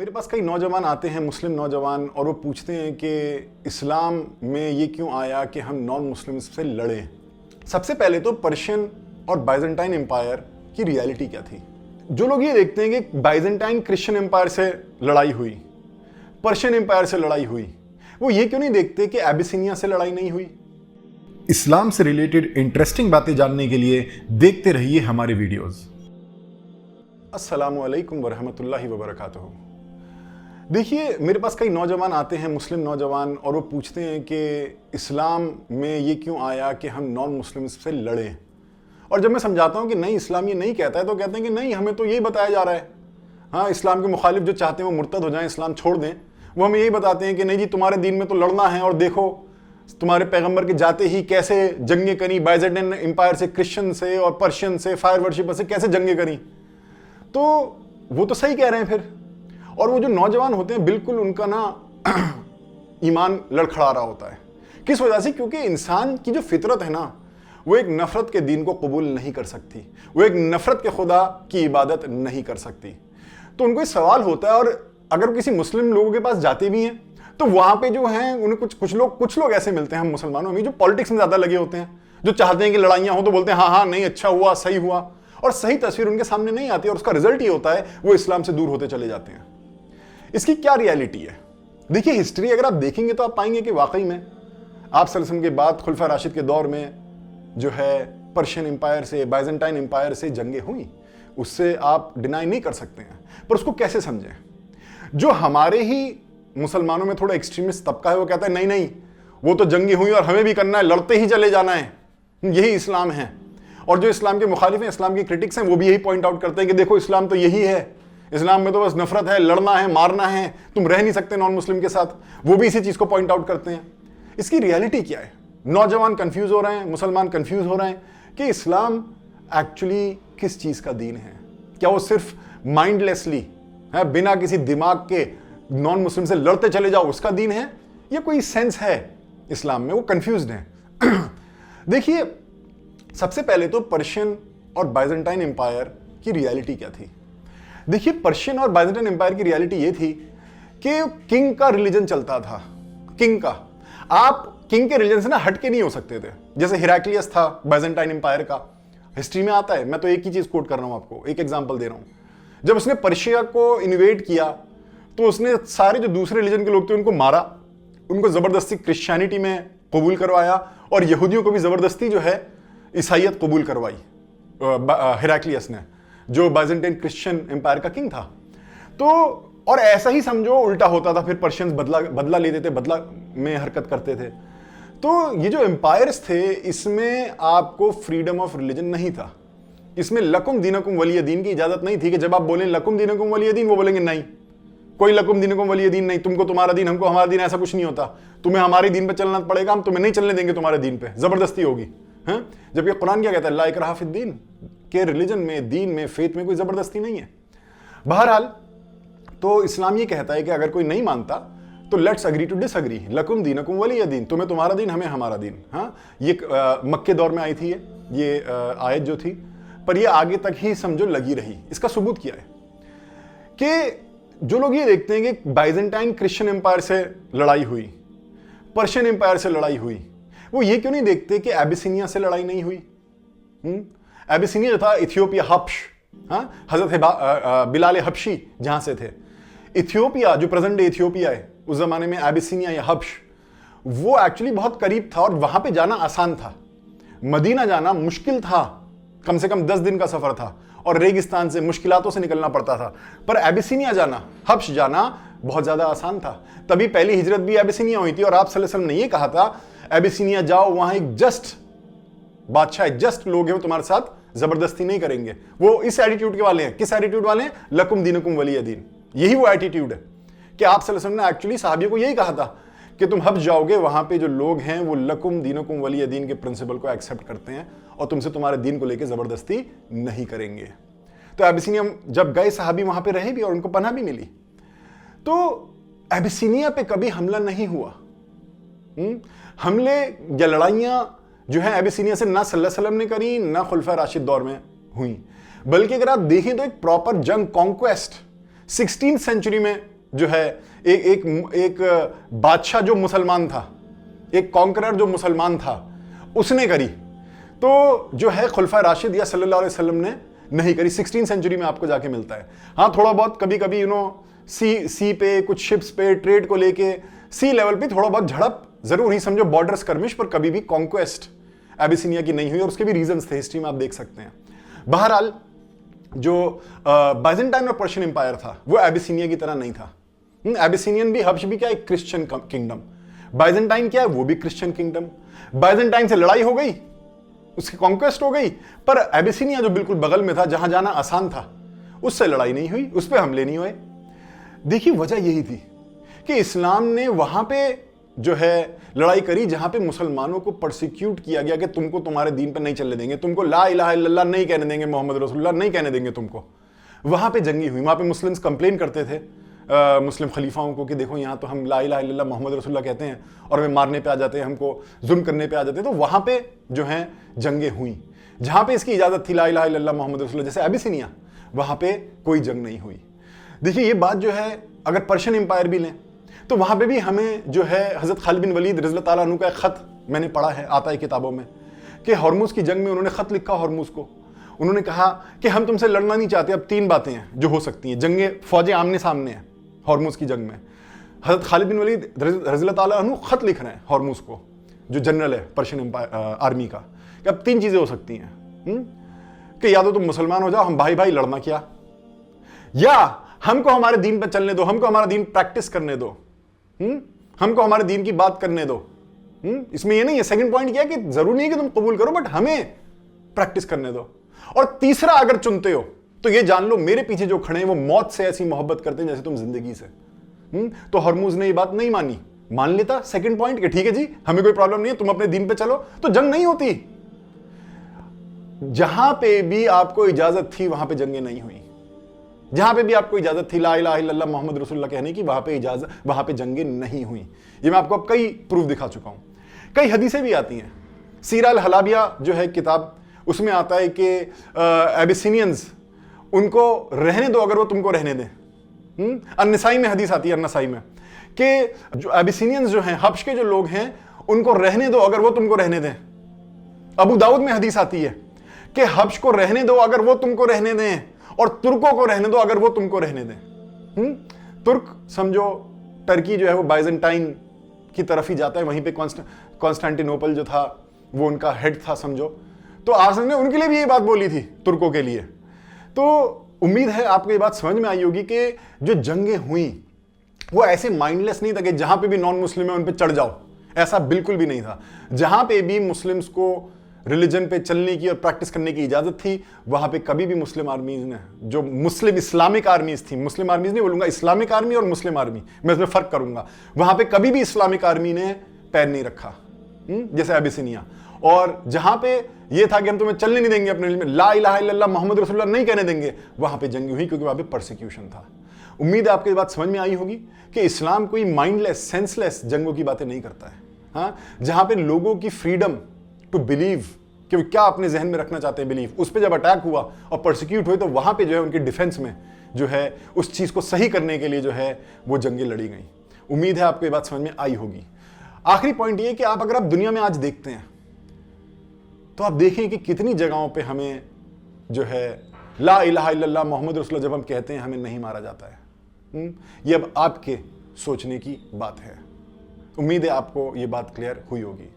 मेरे पास कई नौजवान आते हैं, मुस्लिम नौजवान, और वो पूछते हैं कि इस्लाम में ये क्यों आया कि हम नॉन मुस्लिम्स से लड़ें। सबसे पहले तो पर्शियन और बाइजेंटाइन एम्पायर की रियलिटी क्या थी। जो लोग ये देखते हैं कि बाइजेंटाइन क्रिश्चियन एम्पायर से लड़ाई हुई, पर्शियन एम्पायर से लड़ाई हुई, वो ये क्यों नहीं देखते कि एबिसिनिया से लड़ाई नहीं हुई। इस्लाम से रिलेटेड इंटरेस्टिंग बातें जानने के लिए देखते रहिए हमारे वीडियोस। अस्सलामु अलैकुम वरहमतुल्लाहि वबरकातुहू। देखिए, मेरे पास कई नौजवान आते हैं, मुस्लिम नौजवान, और वो पूछते हैं कि इस्लाम में ये क्यों आया कि हम नॉन मुस्लिम्स से लड़ें। और जब मैं समझाता हूँ कि नहीं, इस्लाम ये नहीं कहता है, तो कहते हैं कि नहीं, हमें तो यही बताया जा रहा है। हाँ, इस्लाम के मुखालिफ जो चाहते हैं वो मुर्तद हो जाएं, इस्लाम छोड़ दें, वो हमें यही बताते हैं कि नहीं जी, तुम्हारे दीन में तो लड़ना है, और देखो तुम्हारे पैगंबर के जाते ही कैसे जंगें करी, बाइजेंटाइन एम्पायर से, क्रिश्चियन से और पर्शियन से, फायर वर्शिपर से कैसे जंगें करी। तो वो तो सही कह रहे हैं फिर। और वो जो नौजवान होते हैं, बिल्कुल उनका ना ईमान लड़खड़ा रहा होता है। किस वजह से? क्योंकि इंसान की जो फितरत है ना, वो एक नफरत के दीन को कबूल नहीं कर सकती, वो एक नफरत के खुदा की इबादत नहीं कर सकती। तो उनको एक सवाल होता है, और अगर किसी मुस्लिम लोगों के पास जाते भी हैं तो वहां पे जो हैं उन्हें कुछ लोग ऐसे मिलते हैं हम मुसलमानों में, जो पॉलिटिक्स में ज्यादा लगे होते हैं, जो चाहते हैं कि लड़ाइयां हो, तो बोलते हैं हाँ हाँ नहीं, अच्छा हुआ, सही हुआ, और सही तस्वीर उनके सामने नहीं आती, और उसका रिजल्ट ये होता है वो इस्लाम से दूर होते चले जाते हैं। इसकी क्या रियलिटी है? देखिए, हिस्ट्री अगर आप देखेंगे तो आप पाएंगे कि वाकई में आप सल्लल्लाहु अलैहि वसल्लम के बाद खुलफा राशिद के दौर में जो है पर्शियन एम्पायर से, बाइजेंटाइन एम्पायर से जंगें हुई, उससे आप डिनाई नहीं कर सकते हैं। पर उसको कैसे समझें? जो हमारे ही मुसलमानों में थोड़ा एक्सट्रीमिस्ट तबका है, वो कहता है नहीं नहीं, वो तो जंगें हुई और हमें भी करना है, लड़ते ही चले जाना है, यही इस्लाम है। और जो इस्लाम के मुखालिफ हैं, इस्लाम के क्रिटिक्स हैं, वो भी यही पॉइंट आउट करते हैं कि देखो इस्लाम तो यही है, इस्लाम में तो बस नफरत है, लड़ना है, मारना है, तुम रह नहीं सकते नॉन मुस्लिम के साथ। वो भी इसी चीज को पॉइंट आउट करते हैं। इसकी रियलिटी क्या है? नौजवान कंफ्यूज हो रहे हैं, मुसलमान कंफ्यूज हो रहे हैं कि इस्लाम एक्चुअली किस चीज का दीन है। क्या वो सिर्फ माइंडलेसली है, बिना किसी दिमाग के नॉन मुस्लिम से लड़ते चले जाओ, उसका दीन है, या कोई सेंस है इस्लाम में? वो कंफ्यूज्ड हैं। देखिए, सबसे पहले तो पर्शियन और बाइजेंटाइन एम्पायर की रियलिटी क्या थी। देखिए, पर्शियन और बाइजेंटाइन एम्पायर की रियलिटी ये थी कि किंग का रिलीजन चलता था। किंग का, आप किंग के रिलीजन से ना हटके नहीं हो सकते थे। जैसे हिराक्लियस था बाइजेंटाइन एम्पायर का, हिस्ट्री में आता है। मैं तो एक ही चीज कोट कर रहा हूं आपको, एक एग्जांपल दे रहा हूं। जब उसने पर्शिया को इन्वेड किया तो उसने सारे जो दूसरे रिलीजन के लोग थे उनको मारा, उनको जबरदस्ती क्रिश्चियनिटी में कबूल करवाया, और यहूदियों को भी जबरदस्ती जो है ईसाइयत कबूल करवाई हिराक्लियस ने, जो बाइजेंटाइन क्रिश्चियन एम्पायर का किंग था। तो और ऐसा ही समझो उल्टा होता था, फिर पर्शियंस बदला लेते थे, बदला में हरकत करते थे। तो ये जो एम्पायर्स थे, इसमें आपको फ्रीडम ऑफ रिलीजन नहीं था, इसमें लकुम दीनकुम वलिय दीन की इजाजत नहीं थी कि जब आप बोलें लकुम दीनकुम वलिय दीन, वो बोलेंगे नहीं, कोई लकुम दीनकुम वलिय दीन नहीं, तुमको तुम्हारा दीन, हमको हमारा दीन, ऐसा कुछ नहीं होता। तुम्हें हमारे दीन पे चलना पड़ेगा, हम तुम्हें नहीं चलने देंगे तुम्हारे दीन पे, जबरदस्ती होगी। जबकि कुरान क्या कहता है? ला इकराहा फिद्दीन, के रिलीजन में, दीन में, फेथ में कोई जबरदस्ती नहीं है। बहरहाल, तो इस्लाम ये कहता है कि अगर कोई नहीं मानता तो लेट्स अग्री टू डिसअग्री, लकुम दीनकुम वलिय दीन, तुम्हें तुम्हारा दीन, हमें हमारा दीन। हाँ, ये मक्के दौर में आई थी ये आयत जो थी, पर ये आगे तक ही समझो लगी रही। इसका सबूत क्या है कि जो लोग ये देखते हैं कि बाइजेंटाइन क्रिश्चियन एम्पायर से लड़ाई हुई, पर्शियन एम्पायर से लड़ाई हुई, वो ये क्यों नहीं देखते कि एबिसिनिया से लड़ाई नहीं हुई। एबिसिनिया जो था इथियोपिया, हब्श, हाँ, हजरत बिलाल हब्शी जहां से थे। इथियोपिया जो प्रेजेंट डे इथियोपिया है, उस जमाने में एबिसिनिया या हब्श, वो एक्चुअली बहुत करीब था और वहां पे जाना आसान था। मदीना जाना मुश्किल था, कम से कम 10 दिन का सफर था, और रेगिस्तान से, मुश्किलातों से निकलना पड़ता था। पर एबिसिनिया जाना, हब्श जाना बहुत ज्यादा आसान था। तभी पहली हिजरत भी एबिसिनिया हुई थी, और आप सल्लल्लाहु अलैहि वसल्लम ने ये कहा था, एबिसिनिया जाओ, वहां एक जस्ट बादशाह, जस्ट लोग हैं, वो तुम्हारे साथ जबरदस्ती नहीं करेंगे। वो इस एटीट्यूड के वाले हैं। किस एटीट्यूड वाले हैं? लकुम दीनकुम वलिय दीन। यही वो एटीट्यूड है कि आप सल्लल्लाहु अलैहि वसल्लम ने एक्चुअली सहाबियों को यही कहा था कि तुम हब्श जाओगे, वहां पे जो लोग हैं वो लकुम दीनकुम वलिय दीन के प्रिंसिपल को एक्सेप्ट करते हैं और तुमसे तुम्हारे दीन को लेकर जबरदस्ती नहीं करेंगे। तो एबिसिनिया जब गए सहाबी, वहां पे रहे भी और उनको पनाह भी मिली। तो एबिसिनिया पे कभी हमला नहीं हुआ। हमले या लड़ाइयां जो है एबिसिनिया से ना सल्लल्लाहु अलैहि वसल्लम ने करी, ना खुलफा राशिद दौर में हुई। बल्कि अगर आप देखें तो एक प्रॉपर जंग, कॉन्क्वेस्ट 16th सेंचुरी में जो है एक बादशाह जो मुसलमान था, एक कॉन्करर जो मुसलमान था, उसने करी। तो जो है खुलफा राशिद या सल्लल्लाहु अलैहि वसल्लम ने नहीं करी। 16th सेंचुरी में आपको जाके मिलता है। हाँ, थोड़ा बहुत कभी कभी सी पे, कुछ शिप्स पे, ट्रेड को लेके सी लेवल पे थोड़ा बहुत झड़प जरूर ही समझो, बॉर्डर स्कर्मिश, पर कभी भी कॉन्क्वेस्ट एबिसिनिया की नहीं हुई, और उसके भी रीजंस थे, हिस्ट्री में आप देख सकते हैं। बहरहाल जो बाइजेंटाइन और पर्शियन एम्पायर था वो एबिसिनिया की तरह नहीं था। एबिसिनियन भी, हब्श भी क्या, एक क्रिश्चियन किंगडम। बाइजेंटाइन क्या है, वो भी क्रिश्चियन किंगडम। बाइजेंटाइन से लड़ाई हो गई, उसकी कॉन्क्वेस्ट हो गई, पर एबिसिनिया जो बिल्कुल बगल में था, जहां जाना आसान था, उससे लड़ाई नहीं हुई, उस पर हमले नहीं हुए। देखिए वजह यही थी कि इस्लाम ने वहां पे जो है लड़ाई करी जहां पे मुसलमानों को परसिक्यूट किया गया कि तुमको तुम्हारे दीन पर नहीं चलने देंगे, तुमको ला इलाहा इल्लल्लाह नहीं कहने देंगे, मोहम्मद रसूलुल्लाह नहीं कहने देंगे तुमको। वहां पे जंगी हुई, वहां पे मुस्लिम्स कंप्लेन करते थे मुस्लिम खलीफाओं को कि देखो यहाँ तो हम ला इलाहा इल्लल्लाह मोहम्मद रसूलुल्लाह कहते हैं और वे मारने पे आ जाते हैं, हमको जुल्म करने पे आ जाते हैं। तो वहां पे जो है जंगें हुई जहां पे इसकी इजाजत थी, ला इलाहा इल्लल्लाह मोहम्मद रसूलुल्लाह, जैसे एबिसिनिया, वहां पे कोई जंग नहीं हुई। देखिए ये बात जो है, अगर पर्शियन एम्पायर भी लें तो वहां पे भी हमें जो है हजरत खालिद बिन वलीद रज़ियल्लाहु ताला अन्हु का एक खत मैंने पढ़ा है, आता है किताबों में, कि हॉर्मुज की जंग में उन्होंने खत लिखा हॉर्मुज को। उन्होंने कहा कि हम तुमसे लड़ना नहीं चाहते, अब 3 बातें हैं जो हो सकती हैं, जंगे फौजें आमने सामने हैं हॉर्मुज की जंग में। हजरत खालिद बिन वलीद रज़ियल्लाहु ताला अन्हु खत लिख रहे हैं हॉर्मुज को, जो जनरल है पर्शियन एम्पायर आर्मी का, कि अब 3 चीजें हो सकती हैं कि या तो तुम मुसलमान हो जाओ, हम भाई भाई लड़ना क्या, या हमको हमारे दीन पर चलने दो, हमको हमारा दीन प्रैक्टिस करने दो, हमको हमारे दीन की बात करने दो। इसमें ये नहीं है, सेकंड पॉइंट क्या है कि जरूरी नहीं कि तुम कबूल करो, बट हमें प्रैक्टिस करने दो। और तीसरा अगर चुनते हो तो ये जान लो मेरे पीछे जो खड़े हैं वो मौत से ऐसी मोहब्बत करते हैं जैसे तुम जिंदगी से। तो हरमुज ने ये बात नहीं मानी, मान लेता सेकंड पॉइंट कि ठीक है जी हमें कोई प्रॉब्लम नहीं है, तुम अपने दीन पे चलो, तो जंग नहीं होती। जहां पे भी आपको इजाजत थी वहां पे जंगें नहीं हुई, जहां पे भी आपको इजाजत थी ला इलाहा इल्लल्लाह मोहम्मद रसूलुल्लाह कहने की, वहां पे जंगें नहीं हुई। ये मैं आपको अब कई प्रूफ दिखा चुका हूं। कई हदीसें भी आती हैं, सीरा अल हलाबिया जो है किताब, उसमें आता है कि एबिसिनियंस उनको रहने दो अगर वो तुमको रहने दें। अन्नसाई में हदीस आती है, अन्नसाई में, कि जो एबिसिनियंस जो हैं, हब्श के जो लोग हैं, उनको रहने दो अगर वो तुमको रहने दें। अबू दाऊद में हदीस आती है कि हब्श को रहने दो अगर वो तुमको रहने दें, और तुर्कों को रहने दो अगर वो तुमको रहने दें। तुर्क समझो, टर्की जो है वो बाइजेंटाइन की तरफ ही जाता है, वहीं पे कॉन्स्टेंटिनोपल जो था वो उनका हेड था समझो। तो आर्सन ने उनके लिए भी ये बात बोली थी, तुर्कों के लिए। तो उम्मीद है आपको ये बात समझ में आई होगी कि जो जंगें हुई वो ऐसे माइंडलेस नहीं था कि जहां पे भी नॉन मुस्लिम है उन पे चढ़ जाओ, ऐसा बिल्कुल भी नहीं था। जहां पे भी मुस्लिम्स को रिलीजन पे चलने की और प्रैक्टिस करने की इजाजत थी, वहां पे कभी भी मुस्लिम आर्मीज ने, जो मुस्लिम इस्लामिक आर्मीज थी, मुस्लिम आर्मीज नहीं बोलूंगा, इस्लामिक आर्मी और मुस्लिम आर्मी, मैं इसमें फर्क करूंगा, वहां पे कभी भी इस्लामिक आर्मी ने पैर नहीं रखा, जैसे एबिसिनिया। और जहां पे ये था कि हम तुम्हें चलने नहीं देंगे अपने में, ला इलाहा इल्लल्लाह मोहम्मद रसूलुल्लाह नहीं कहने देंगे, वहां पे जंग हुई क्योंकि वहां पे परसिक्यूशन था। उम्मीद है आपको ये बात समझ में आई होगी कि इस्लाम कोई माइंडलेस, सेंसलेस जंगों की बातें नहीं करता है। हाँ, जहां पे लोगों की फ्रीडम टू बिलीव कि क्या अपने जहन में रखना चाहते हैं बिलीव, उस पर जब अटैक हुआ और परसिक्यूट हुए तो वहां पे जो है उनके डिफेंस में जो है उस चीज को सही करने के लिए जो है वो जंगें लड़ी गई। उम्मीद है आपको ये बात समझ में आई होगी। आखिरी पॉइंट ये कि अगर आप दुनिया में आज देखते हैं तो आप देखें कि कितनी जगहों पे हमें जो है ला इलाहा इल्लल्लाह मोहम्मद रसूलुल्लाह जब हम कहते हैं हमें नहीं मारा जाता है। ये अब आपके सोचने की बात है। उम्मीद है आपको ये बात क्लियर हुई होगी।